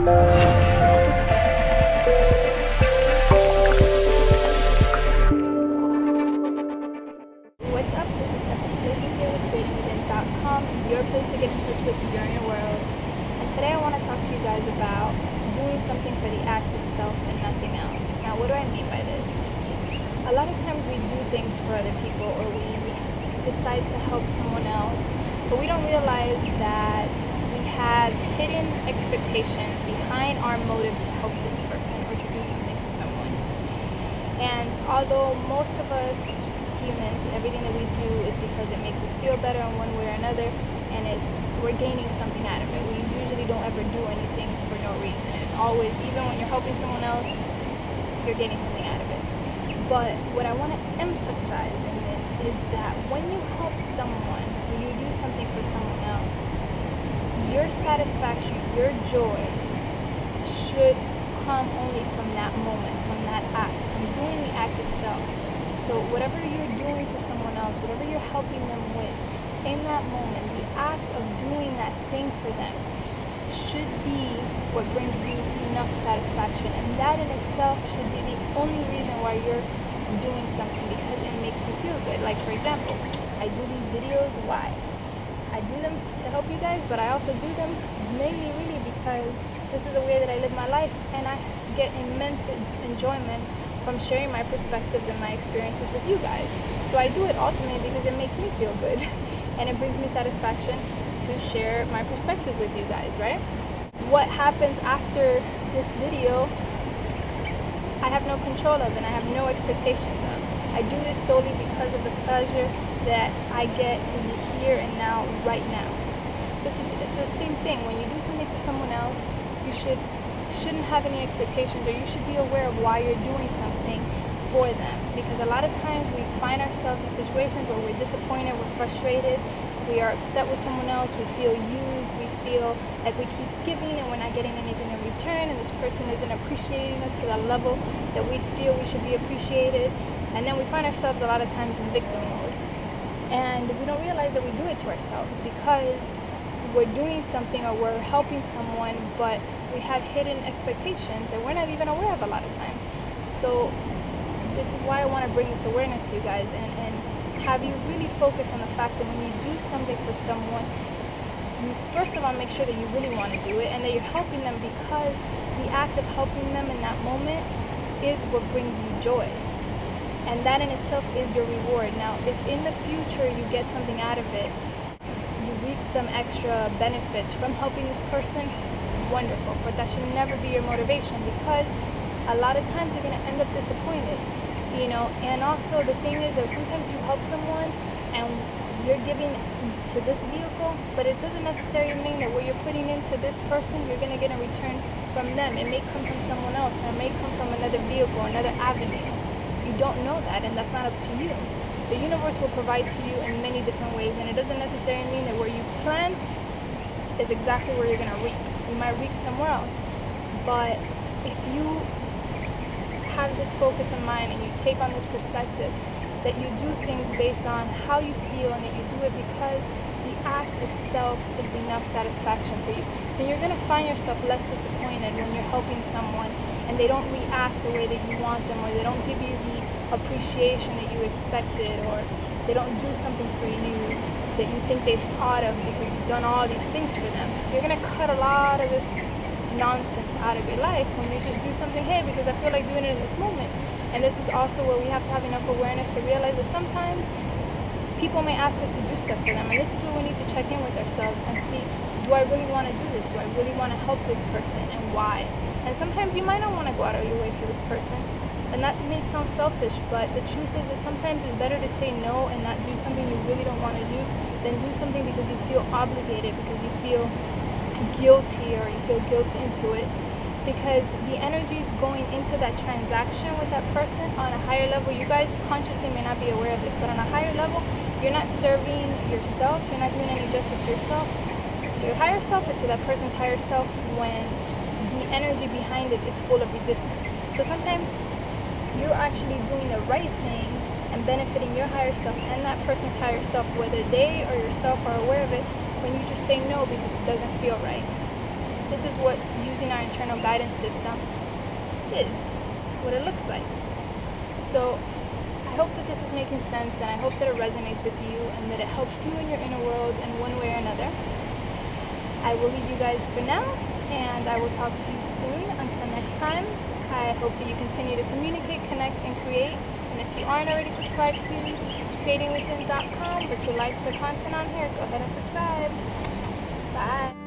What's up? This is Stephanie Curtis here with CreatingWithin.com, your place to get in touch with your inner world. And today I want to talk to you guys about doing something for the act itself and nothing else. Now, what do I mean by this? A lot of times we do things for other people, or we decide to help someone else, but we don't realize that we have hidden expectations behind our motive to help this person or to do something for someone. And although most of us humans, everything that we do is because it makes us feel better in one way or another, and we're gaining something out of it. We usually don't ever do anything for no reason. It's always, even when you're helping someone else, you're getting something out of it. But what I want to emphasize in this is that when you help someone, when you do something for someone else, your satisfaction, your joy should come only from that moment, from that act, from doing the act itself. So whatever you're doing for someone else, whatever you're helping them with, in that moment, the act of doing that thing for them should be what brings you enough satisfaction. And that in itself should be the only reason why you're doing something, because it makes you feel good. Like, for example, I do these videos, why? I do them to help you guys, but I also do them mainly really because this is the way that I live my life, and I get immense enjoyment from sharing my perspectives and my experiences with you guys. So I do it ultimately because it makes me feel good and it brings me satisfaction to share my perspective with you guys, right? What happens after this video, I have no control of, and I have no expectations of. I do this solely because of the pleasure that I get in the here and now, right now. So it's the same thing. When you do something for someone else, you shouldn't have any expectations, or you should be aware of why you're doing something for them. Because a lot of times we find ourselves in situations where we're disappointed, we're frustrated, we are upset with someone else, we feel used, we feel like we keep giving and we're not getting anything in return, and this person isn't appreciating us to the level that we feel we should be appreciated. And then we find ourselves a lot of times in victim mode, and we don't realize that we do it to ourselves because we're doing something or we're helping someone, but we have hidden expectations that we're not even aware of a lot of times. So this is why I want to bring this awareness to you guys, and have you really focus on the fact that when you do something for someone, first of all, make sure that you really want to do it and that you're helping them, because the act of helping them in that moment is what brings you joy. And that in itself is your reward. Now, if in the future you get something out of it, you reap some extra benefits from helping this person, wonderful. But that should never be your motivation, because a lot of times you're going to end up disappointed, you know. And also the thing is that sometimes you help someone and you're giving to this vehicle, but it doesn't necessarily mean that what you're putting into this person you're going to get in return from them. It may come from someone else, or it may come from another vehicle, another avenue. You don't know that, and that's not up to you. The universe will provide to you in many different ways, and it doesn't necessarily mean that where you plant is exactly where you're going to reap. You might reap somewhere else. But if you have this focus in mind and you take on this perspective that you do things based on how you feel, and that you do it because the act itself is enough satisfaction for you, then you're going to find yourself less disappointed when you're helping someone and they don't react the way that you want them, or they don't give you the appreciation that you expected, or they don't do something for you that you think they ought of because you've done all these things for them. You're going to cut a lot of this nonsense out of your life when you just do something, hey, because I feel like doing it in this moment. And this is also where we have to have enough awareness to realize that sometimes people may ask us to do stuff for them, and this is where we need to check in with ourselves and see, do I really want to do this? Do I really want to help this person, and why? And sometimes you might not want to go out of your way for this person, and that may sound selfish, but the truth is that sometimes it's better to say no and not do something you really don't want to do than do something because you feel obligated, because you feel guilty, or you feel guilt into it, because the energy is going into that transaction with that person on a higher level. You guys consciously may not be aware of this, but on a higher level, you're not serving yourself, you're not doing any justice to yourself, to your higher self, or to that person's higher self, when the energy behind it is full of resistance. So sometimes you're actually doing the right thing and benefiting your higher self and that person's higher self, whether they or yourself are aware of it, when you just say no because it doesn't feel right. this is what using our internal guidance system is, what it looks like. So I hope that this is making sense, and I hope that it resonates with you and that it helps you in your inner world in one way or another. I will leave you guys for now, and I will talk to you soon. Until next time, I hope that you continue to communicate, connect, and create. And if you aren't already subscribed to creatingwithin.com, but you like the content on here, go ahead and subscribe. Bye.